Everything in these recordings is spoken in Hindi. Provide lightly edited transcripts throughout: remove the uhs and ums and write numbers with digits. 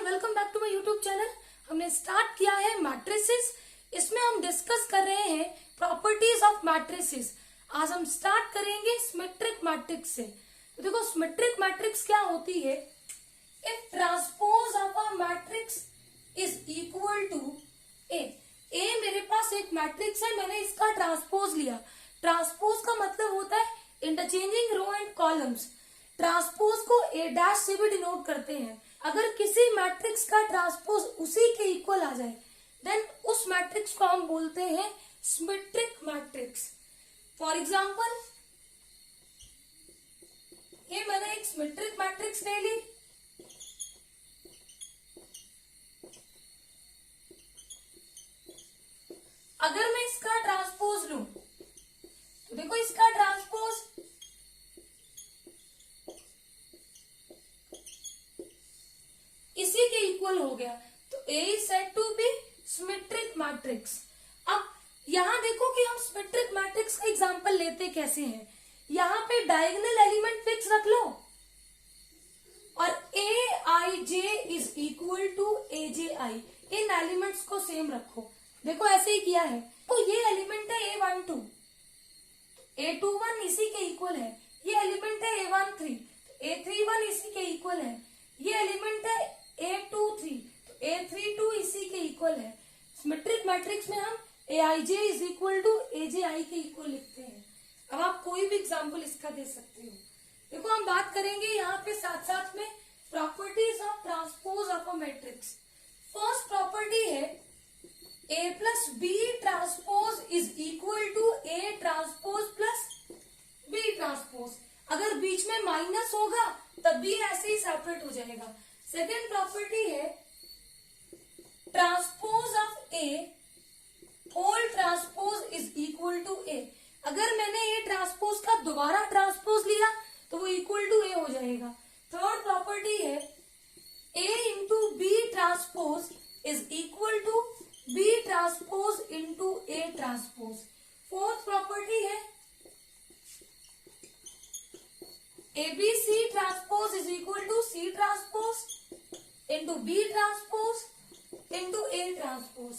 Welcome back to my YouTube channel. हमने स्टार्ट किया है मैट्रिसेस। इसमें हम डिस्कस कर रहे हैं प्रॉपर्टीज ऑफ मैट्रिसेस। आज हम स्टार्ट करेंगे सिमेट्रिक मैट्रिक्स से। तो देखो सिमेट्रिक मैट्रिक्स क्या होती है। If transpose of a matrix is equal to A मेरे पास एक मैट्रिक्स है, मैंने इसका ट्रांसपोज लिया। ट्रांसपोज का मतलब होता है interchanging row and columns. Transpose को ए डैश से भी डिनोट करते हैं। अगर किसी मैट्रिक्स का ट्रांसपोज उसी के इक्वल आ जाए देन उस मैट्रिक्स को हम बोलते हैं सिमेट्रिक मैट्रिक्स। फॉर एग्जांपल ये मैंने एक सिमेट्रिक मैट्रिक्स ले ली। अगर मैं इसका ट्रांसपोज लूं तो देखो इसका ट्रांसपोज इसी के इक्वल हो गया, तो A is said to be symmetric matrix. अब यहां देखो कि हम सिमेट्रिक मैट्रिक्स का एग्जांपल लेते कैसे हैं। यहां पे डायगोनल एलिमेंट फिक्स रख लो और Aij is equal to AJI। इन एलिमेंट्स को सेम रखो। देखो ऐसे ही किया है। तो ये एलिमेंट है A12, A21 इसी के इक्वल है। ये एलिमेंट है A13, A31 इसी के इक्वल है। ये एलिमेंट है A23, तो A32 इसी के इक्वल है। सिमेट्रिक मैट्रिक्स में हम Aij is equal to AJI के इक्वल लिखते हैं। अब आप कोई भी एग्जांपल इसका दे सकते हो। देखो हम बात करेंगे यहाँ पे साथ साथ में properties of transpose of a matrix. First property है A plus B transpose is equal to A transpose plus B transpose. अगर बीच में माइनस होगा तब भी ऐसे ही सेपरेट हो जाएगा। सेकेंड प्रॉपर्टी है transpose of A whole transpose is equal to A। अगर मैंने A ट्रांसपोज का दोबारा ट्रांसपोज लिया तो वो इक्वल टू A हो जाएगा। थर्ड प्रॉपर्टी है A into B transpose is equal to B transpose into A transpose. Fourth property है ABC transpose is equal to C transpose into B transpose into A transpose.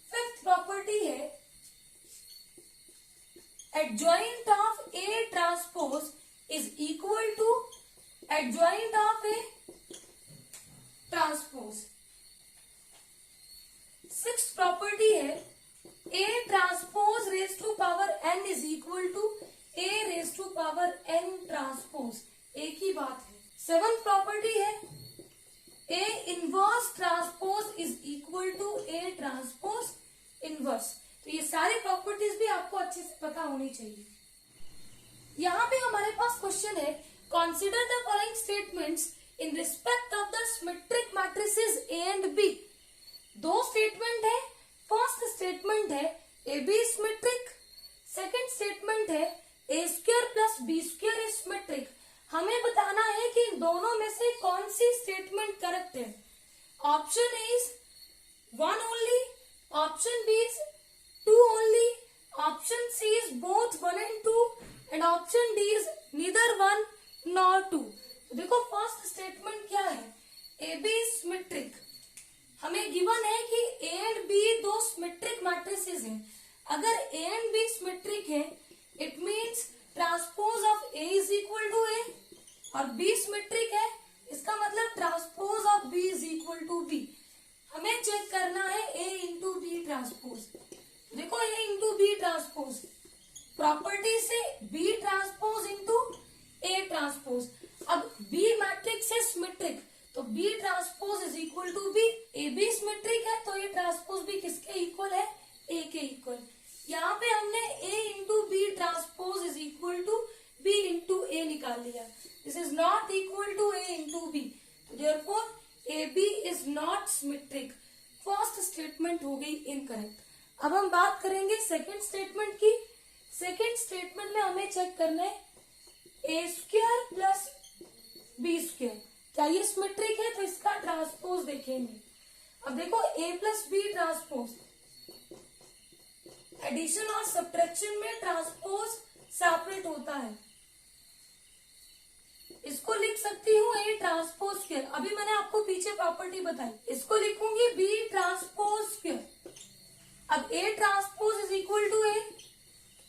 Fifth property है adjoint of A transpose is equal to adjoint of A transpose. Sixth property है A transpose raise to power n is equal to A raise to power n transpose. एक ही बात है। सेवंथ प्रॉपर्टी है A inverse transpose is equal to A transpose inverse. तो ये सारी प्रॉपर्टीज भी आपको अच्छे से पता होनी चाहिए। यहाँ पे हमारे पास क्वेश्चन है consider the following statements in respect of the symmetric matrices A and B। दो स्टेटमेंट है। फर्स्ट स्टेटमेंट है AB सिमेट्रिक, सेकेंड स्टेटमेंट है A square plus B square is symmetric. हमें बताना है कि इन दोनों में से कौन सी स्टेटमेंट करेक्ट है। Option A is 1 only, option B is 2 only, option C is both 1 and 2 and option D is neither 1 nor 2। देखो फर्स्ट स्टेटमेंट क्या है, AB इज सिमेट्रिक। हमें गिवन है कि A एंड B दो सिमेट्रिक मैट्रिसेस हैं। अगर A एंड B सिमेट्रिक है it means transpose of A is equal to A और B सिमेट्रिक है, इसका मतलब transpose of B is equal to B। हमें चेक करना है A इंटू B ट्रांसपोज। देखो A into B transpose property से B transpose into A transpose. अब B मैट्रिक्स है सिमेट्रिक तो B transpose is equal to B। AB symmetric है तो A ट्रांसपोज भी किसके इक्वल है, A के इक्वल। यहाँ पे हमने A into B transpose is equal to B into A निकाल लिया। This is not equal to A into B, therefore AB is not symmetric. First statement हो गई इनकरेक्ट। अब हम बात करेंगे सेकंड स्टेटमेंट की। सेकंड स्टेटमेंट में हमें चेक करना है A square plus B square क्या ये सिमेट्रिक है, तो इसका ट्रांसपोज देखेंगे। अब देखो A plus B transpose addition और सब्ट्रैक्शन में ट्रांसपोज सेपरेट होता है। इसको लिख सकती हूँ ए ट्रांसपोज स्क्वायर। अभी मैंने आपको पीछे प्रॉपर्टी बताई, इसको लिखूंगी बी ट्रांसपोज स्क्वायर। अब A transpose is equal to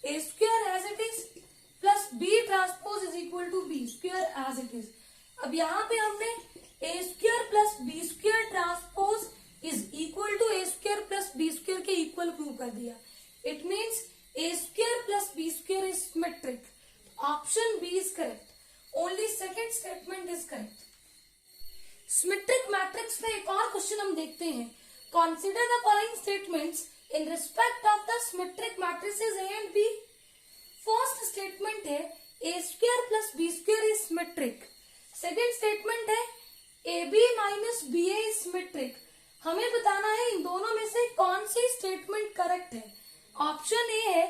A square as it is plus B transpose is equal to B square as it is. अब यहाँ पे हमने A square plus B square transpose is equal to A square plus B square के इक्वल प्रूव कर दिया। It means A square plus B square is symmetric. Option B is correct. Only second statement is correct. Symmetric matrix में एक और क्वेश्चन हम देखते हैं। Consider the following statements in respect of the symmetric matrices A and B. First statement है A square plus B square is symmetric. Second statement है A B minus B A is symmetric. हमें बताना है इन दोनों में से कौन सी स्टेटमेंट करेक्ट है। ऑप्शन ए है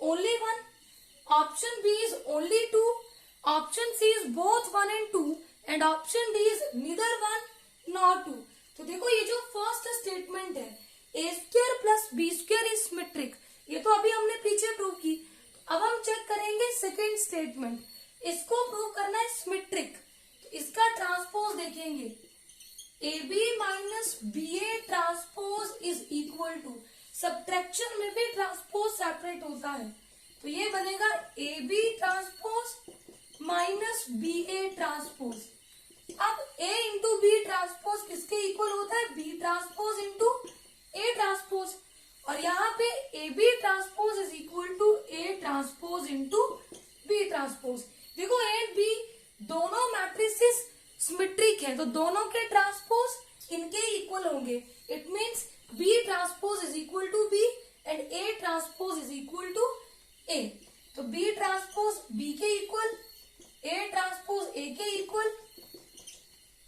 only one, option B is only two, option C is both 1 and 2 and option D is neither 1 nor 2। तो देखो ये जो फर्स्ट स्टेटमेंट है A square plus B square is symmetric, ये तो अभी हमने पीछे प्रूव की। अब हम चेक करेंगे सेकेंड स्टेटमेंट, इसको प्रूव करना है सिमेट्रिक। तो इसका ट्रांसपोज देखेंगे A B minus B A transpose is equal to, subtraction में भी ट्रांसपोज सेपरेट होता है, तो ये बनेगा A B transpose minus B A transpose. अब ए इंटू बी ट्रांसपोज किसके इक्वल होता है, B transpose into A transpose, और यहाँ पे A B transpose is equal to A transpose into B transpose. देखो ए एंड बी दोनों मैट्रिसेस सिमेट्रिक है, तो दोनों के ट्रांसपोज इनके इक्वल होंगे। It means B transpose is equal to B and A transpose is equal to A. तो बी ट्रांसपोज बी के इक्वल, ए ट्रांसपोज ए के इक्वल,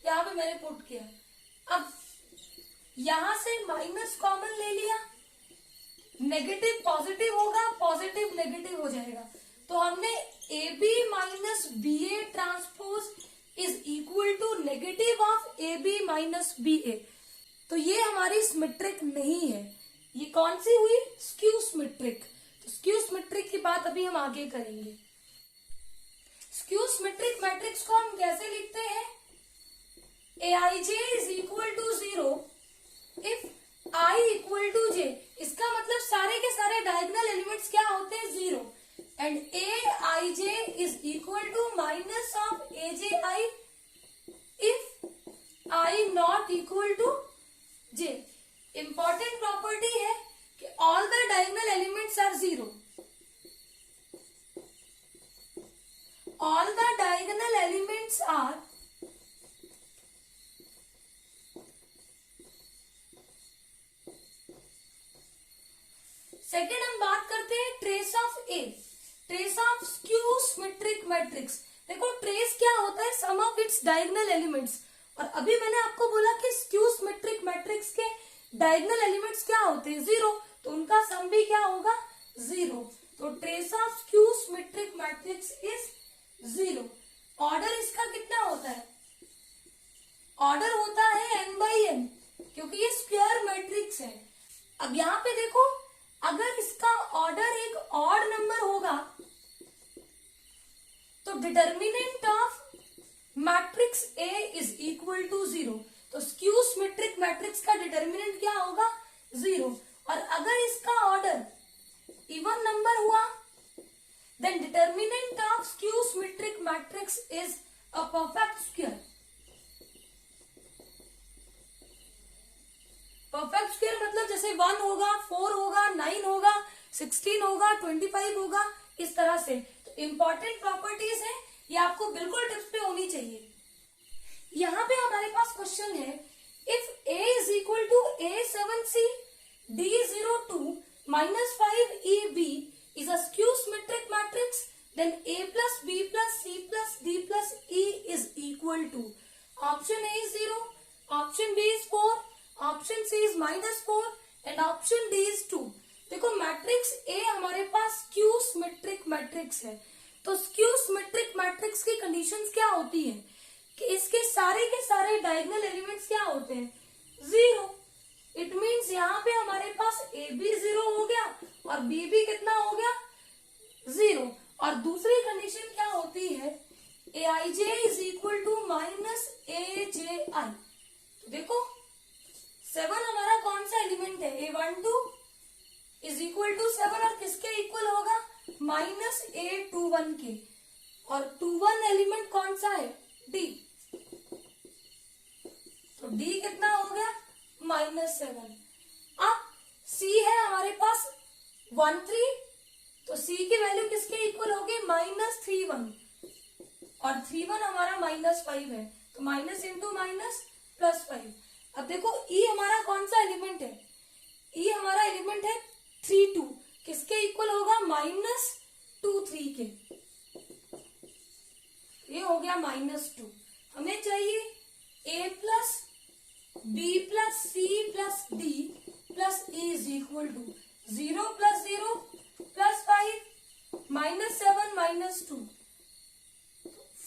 यहाँ पे मैंने पुट किया। अब यहां से माइनस कॉमन ले लिया, नेगेटिव पॉजिटिव होगा, पॉजिटिव नेगेटिव हो जाएगा, तो हमने A B minus B A transpose is equal to negative of A B minus B A. तो ये हमारी सिमेट्रिक नहीं है, ये कौन सी हुई, स्क्यू सिमेट्रिक। तो स्क्यू सिमेट्रिक की बात अभी हम आगे करेंगे। स्क्यू सिमेट्रिक मैट्रिक्स को हम कैसे लिखते हैं, A I J is equal to 0 if I equal to J. इसका मतलब सारे के सारे डायगोनल एलिमेंट्स क्या होते हैं, 0, and A I J is equal to minus of A J I if I not equal to J. Important property है कि all the diagonal elements are 0, all the diagonal elements are second हम बात करते हैं trace of A, trace of skew symmetric matrix. देखो ट्रेस क्या होता है, sum of its diagonal elements, और अभी मैंने आपको बोला कि स्क्यू सिमेट्रिक मैट्रिक्स के डायगोनल एलिमेंट्स क्या होते हैं, 0, तो उनका सम भी क्या होगा, 0। तो trace of skew symmetric matrix is 0। Order इसका कितना होता है, ऑर्डर होता है n बाई n, क्योंकि ये स्क्वायर मैट्रिक्स है। अब यहाँ पे देखो, अगर इसका ऑर्डर एक ऑड नंबर होगा तो determinant of matrix A is equal to 0। तो स्क्यू सिमेट्रिक मैट्रिक्स का डिटर्मिनेंट क्या होगा, 0। और अगर इसका ऑर्डर इवन नंबर हुआ then determinant of skew symmetric matrix is a perfect square। Perfect square मतलब जैसे 1 होगा, 4 होगा, 9 होगा, 16 होगा, 25 होगा, इस तरह से। तो इंपॉर्टेंट प्रॉपर्टीज है, ये आपको बिल्कुल टिप्स पे होनी चाहिए। यहाँ पे हमारे पास क्वेश्चन है, if a is equal to a7c d02 minus 5eb is a skew symmetric matrix, then a plus b plus c plus d plus e is equal to, option A is 0, option B is 4, option C is -4 and option D is 2। देखो मैट्रिक्स A हमारे पास स्क्यू सिमेट्रिक मैट्रिक्स है, तो स्क्यू सिमेट्रिक मैट्रिक्स की कंडीशंस क्या होती है कि इसके सारे के सारे डायगोनल एलिमेंट्स क्या होते हैं, 0। इट मीन्स यहाँ पे हमारे पास ए बी 0 हो गया और बी भी कितना हो गया, 0। और दूसरी कंडीशन क्या होती है, Aij is equal to minus Aji। तो देखो 7 हमारा कौन सा एलिमेंट है, A12 इज इक्वल टू 7 और किसके इक्वल होगा, माइनस A21 के। और 21 एलिमेंट कौन सा है, D। तो D कितना हो गया, -7। अब C है हमारे पास 13, तो C की वैल्यू किसके इक्वल होगी, -31। और 31 हमारा -5 है, तो माइनस इंटू माइनस +5। अब देखो E हमारा कौन सा एलिमेंट है, E हमारा एलिमेंट है 32, किसके इक्वल होगा, -23 के। ये हो गया -2। हमें चाहिए A plus B plus C plus D plus E is equal to 0 plus 0 plus 5 -7 -2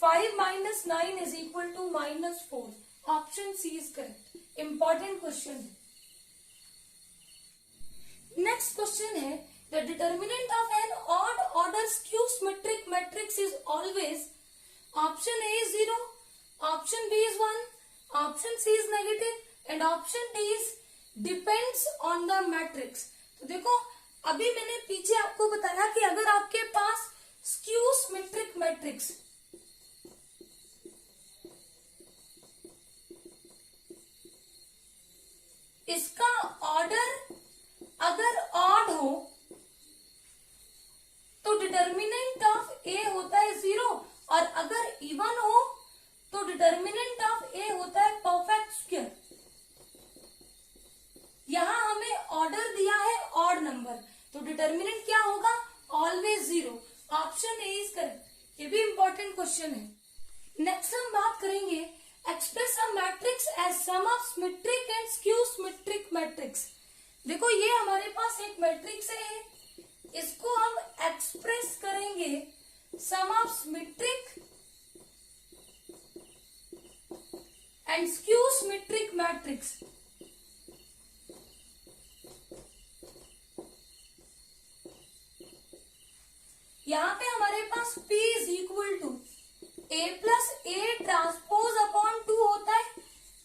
5 -9 is equal to -4। Option C is correct. Important question है। नेक्स्ट क्वेश्चन है the determinant of an odd order skew symmetric matrix is always, option A is 0, option B is 1, option C is negative and option D is depends on the matrix. तो देखो अभी मैंने पीछे आपको बताया कि अगर आपके पास स्क्यू सिमेट्रिक मैट्रिक्स इसका ऑर्डर अगर ऑड हो तो डिटर्मिनेंट ऑफ ए होता है 0, और अगर इवन हो तो डिटर्मिनेंट ऑफ ए होता है परफेक्ट स्क्वायर। यहां हमें ऑर्डर दिया है ऑड नंबर, तो डिटर्मिनेंट क्या होगा, always 0। Option A is correct. ये भी इंपॉर्टेंट क्वेश्चन है। नेक्स्ट हम बात करेंगे express a matrix as sum of symmetric and skew symmetric matrix. देखो ये हमारे पास एक मैट्रिक्स है, इसको हम एक्सप्रेस करेंगे sum of symmetric and skew symmetric matrix. यहां पे हमारे पास P is equal to A plus A transpose upon 2 होता है,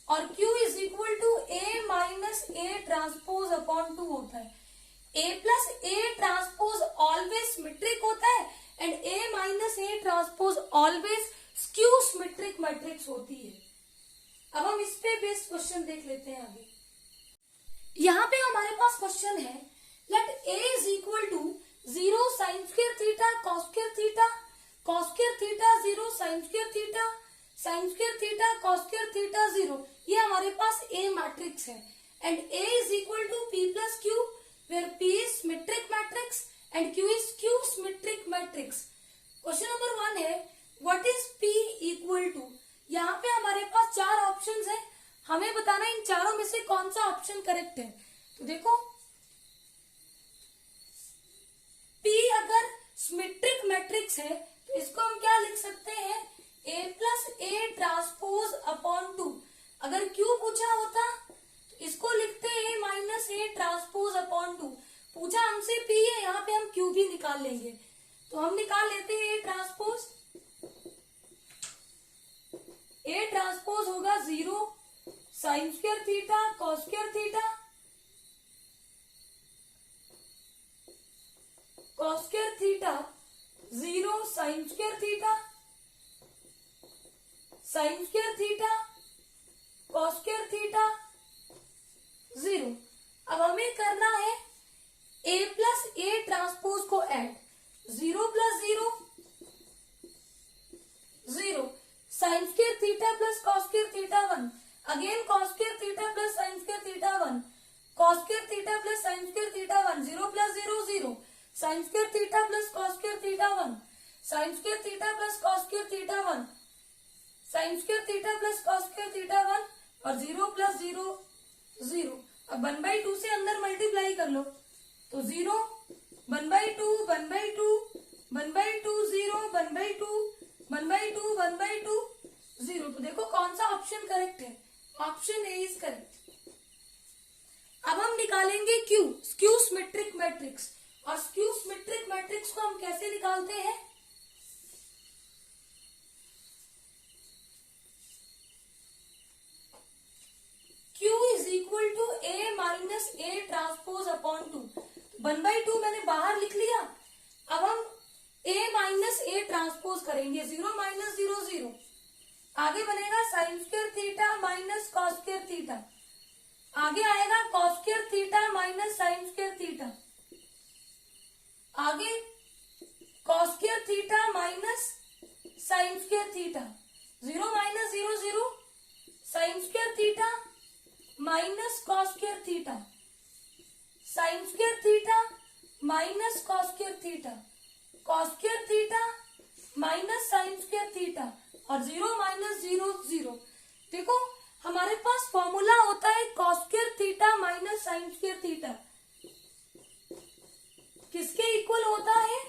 और Q is equal to A minus A transpose upon 2 होता है। A plus A transpose always symmetric होता है and A minus A transpose always skew symmetric matrix होती है। अब हम इस पे बेस्ड क्वेश्चन देख लेते हैं आगे। यहाँ पे हमारे पास क्वेश्चन है let A is equal to 0 sine square theta cos square theta, cos square theta 0 sine square theta, sine square theta cos square theta 0। ये हमारे पास A मैट्रिक्स है and A is equal to P plus Q where P is symmetric matrix and Q is skew symmetric matrix. Question number 1 है what is P equal to. यहाँ पे हमारे पास 4 ऑप्शंस है, हमें बताना इन चारों में से कौन सा ऑप्शन करेक्ट है। तो देखो P अगर सिमेट्रिक मैट्रिक्स है तो इसको हम क्या लिख सकते हैं, A plus A transpose upon 2। अगर Q पूछा होता तो इसको लिखते A minus A transpose upon 2। पूछा हमसे P है, यहाँ पे हम Q भी निकाल लेंगे, तो हम निकाल लेते हैं A ट्रांसपोज। A ट्रांसपोज होगा 0 sine square theta cos square theta cos square theta 0 sine square theta sine square theta cos square theta 0। अब हमें करना है A प्लस A ट्रांसपोज को add, 0 plus 0 0 sine square theta plus cos square theta 1, again cos square theta plus sign square theta 1, cos square theta plus sign square theta 1, 0 plus 0 0 sine square theta plus cos square theta 1, sign square theta plus cos square theta 1, sign square theta plus cos square theta 1 और 0 प्लस 0 0। अब 1/2 से अंदर मल्टीप्लाई कर लो, तो 0 1/2 1/2 1/2 0 1/2 1/2 1/2 0। तो देखो कौन सा ऑप्शन करेक्ट है, ऑप्शन ए इज करेक्ट। अब हम निकालेंगे Q, स्क्यू सिमेट्रिक मैट्रिक्स। और स्क्यू सिमेट्रिक मैट्रिक्स को हम कैसे निकालते हैं, equal to A minus A transpose upon 2। 1/2 मैंने बाहर लिख लिया। अब हम ए माइनस ए ट्रांसपोज करेंगे, 0 माइनस 0 0। आगे बनेगा sine square theta minus cos square theta. आगे आएगा cos square theta minus sine square theta. आगे cos square theta minus sine square theta. 0 minus 0 0, sine square theta minus cos square theta, sine square theta minus cos square theta, cos square theta minus sine square theta और 0 माइनस 0 0। देखो हमारे पास फॉर्मूला होता है cos square theta minus sine square theta. किसके इक्वल होता है?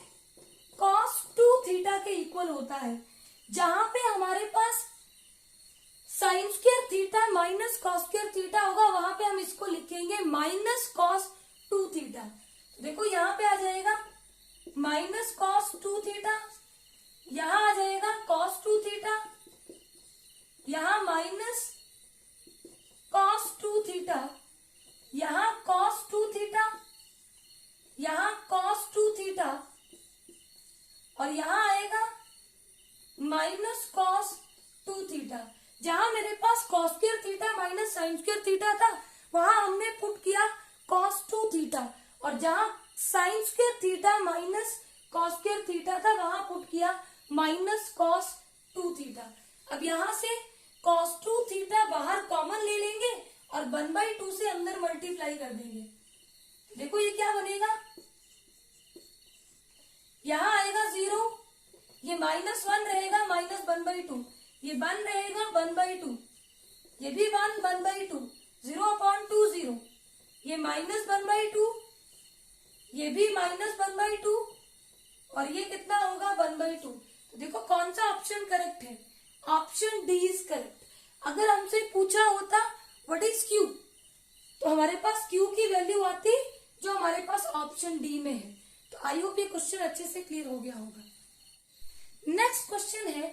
कॉस 2 थीटा के इक्वल होता है। जहां पे हमारे पास sine square theta minus cos square theta होगा, वहां पे हम इसको लिखेंगे माइनस कॉस 2 थीटा। देखो यहाँ पे आ जाएगा माइनस कॉस 2 थीटा, यहाँ आ जाएगा कॉस 2 थीटा, यहाँ माइनस कॉस 2 थीटा, यहाँ कॉस 2 थीटा, यहाँ कॉस 2 थीटा और यहाँ आएगा माइनस कॉस 2 थीटा। जहां मेरे पास cos square theta minus sine square theta था, वहां हमने पुट किया कॉस 2 थीटा और जहां sign square theta minus cos square theta था, वहां पुट किया माइनस कॉस 2 थीटा। अब यहां से कॉस 2 थीटा बाहर कॉमन ले लेंगे और 1/2 से अंदर मल्टीप्लाई कर देंगे। देखो ये क्या बनेगा, यहाँ आएगा 0, ये -1 रहेगा माइनस 1/2, ये 1 रहेगा 1/2, ये भी 1 1/2, 0/2 0, ये -1/2, ये भी -1/2 और ये कितना होगा 1/2। तो देखो कौन सा ऑप्शन करेक्ट है? Option D is correct. अगर हमसे पूछा होता व्हाट इज क्यू, तो हमारे पास क्यू की वैल्यू आती जो हमारे पास ऑप्शन डी में है। तो आई होप ये क्वेश्चन अच्छे से क्लियर हो गया होगा। नेक्स्ट क्वेश्चन है,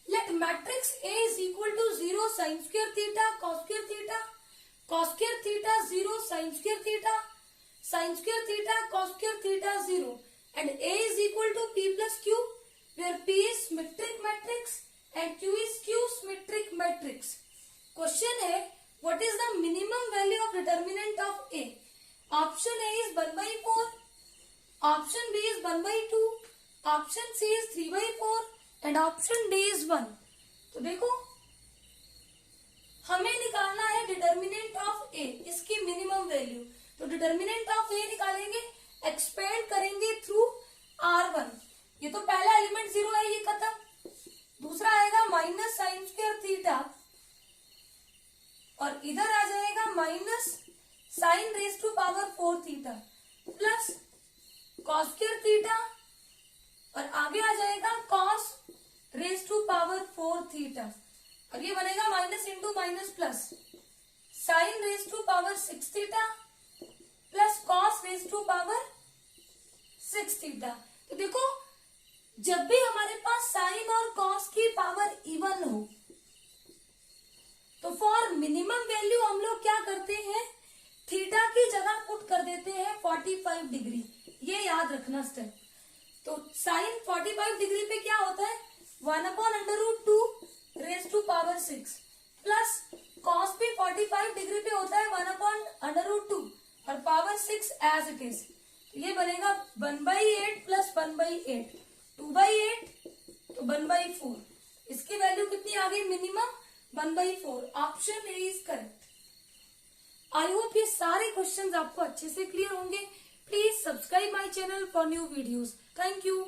let matrix A is equal to 0 sine square theta cos square theta, cos square theta 0 sine square theta, sine square theta cos square theta 0 and A is equal to P plus Q where P is symmetric matrix and Q is skew symmetric matrix. Question है what is the minimum value of determinant of A. Option A is 1/4, option B is 1/2, option C is 3/4 and option D is 1। तो देखो हमें निकालना है डिटर्मिनेंट ऑफ ए, इसकी मिनिमम वैल्यू। तो डिटर्मिनेंट ऑफ ए निकालेंगे, एक्सपेंड करेंगे थ्रू R1। ये तो पहला एलिमेंट 0 है, ये खत्म। दूसरा आएगा माइनस साइन स्क्वायर थीटा और इधर आ जाएगा minus sine raise to power 4 theta plus cos square theta और आगे आ जाएगा cos raise to power 4 theta और ये बनेगा minus into minus plus sine raise to power 6 theta plus cos raise to power 6 theta. तो देखो जब भी हमारे पास साइन और कॉस की पावर इवन हो, तो फॉर मिनिमम वैल्यू हम लोग क्या करते हैं, थीटा की जगह पुट कर देते हैं 45 डिग्री। ये याद रखना स्टेप। तो साइन 45 डिग्री पे क्या होता है, 1/√2 raise to power 6 plus cos भी 45 डिग्री पे होता है 1/√2 और पावर 6 एज इट इज। तो ये बनेगा 1/8 प्लस 1/8, 2/8 तो 1/4। इसकी वैल्यू कितनी आ गई minimum 1/4। Option A is correct. I hope ये सारे क्वेश्चंस आपको अच्छे से क्लियर होंगे। Please subscribe my channel for new videos. Thank you.